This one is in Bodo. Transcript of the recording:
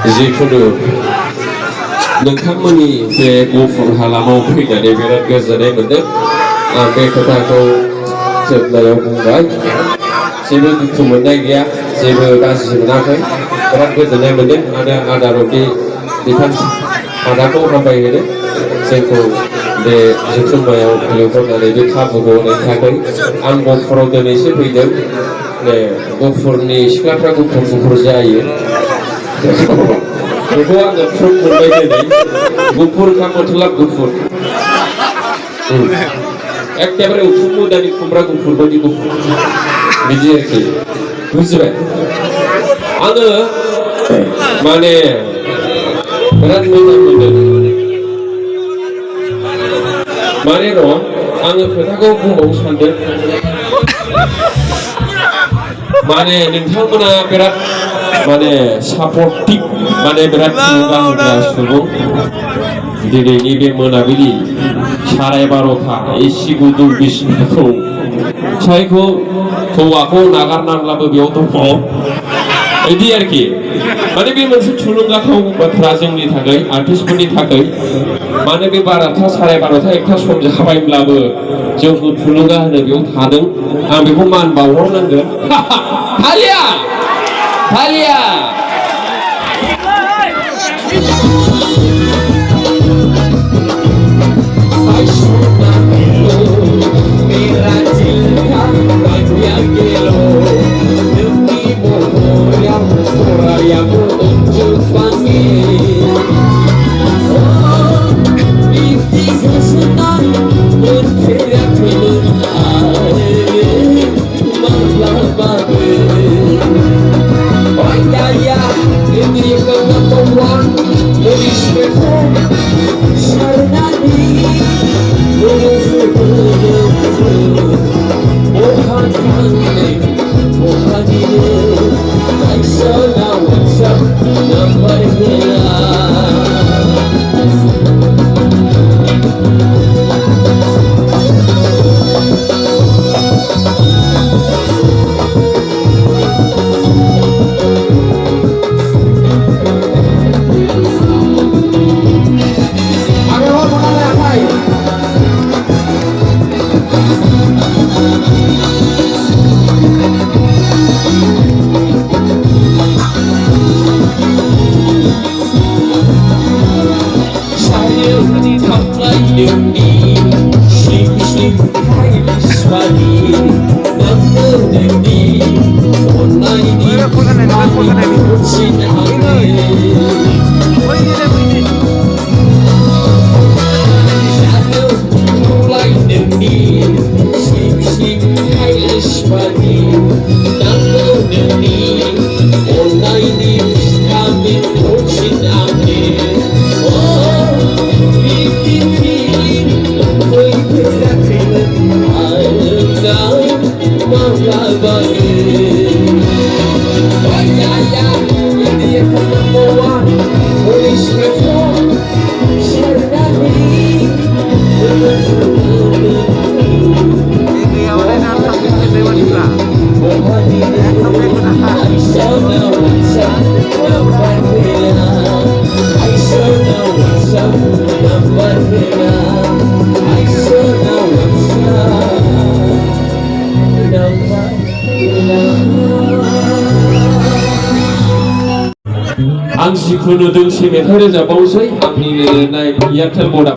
जिखुनु नोंथांमोननि बे गुफुर हालामाव फैनानै बिराद गोजोननाय मोनदों। आं बे खोथाखौ जोबनायाव बुंबाय, जेबो दुखु मोननाय गैया, जेबो गाज्रि मोनाखै, बिराद गोजोननाय मोनदों। आरो आदारनि बिथां आदाखौ हामबाय होनो जोंखौ बे जुथुम्मायाव लिंहरनानै बे खाबुखौ होनायनि थाखाय। आं गफुराव दिनैसो फैदों। गफुरनि सिख्लाफ्रा गुफुर गुफुर जायो बेखौ आङो प्रुफ मोनबाय दिनै। गुफुर का मतलब गुफुर, एखेबारे उखुम मुदानि खुमब्रा गुफुर बायदि गुफुर, बिदि आरोखि, बुजिबाय? आङो माने बिराद मोजां मोनदों। माने र' आङो खोथाखौ बुंबावनो सानदों। माने नोंथांमोना बिराद माने सापर्टिभ, माने बिराद थुलुंगा होग्रा सुबुं। दिनैनि बे मोनाबिलि 12:30 एसि गुदुं बिसिनाखौ फिसायखौ हौवाखौ नागारनांब्लाबो बेयाव दङ, बिदि आरोखि। माने बे मोनसे थुलुंगाथाव बाथ्रा जोंनि थाखाय, आर्टिस्टफोरनि थाखाय। माने बे 12टा 12:30 1टा सम जाबायब्लाबो जोंखौ थुलुंगा होनो बेयाव थादों। आं बेखौ मान बावहरनांगोन। हालिया हालिया आं जिखुनु दोंसे मेथाइ रोजाबबावसै। आंनि लिरनाय एयारटेल बर्डआ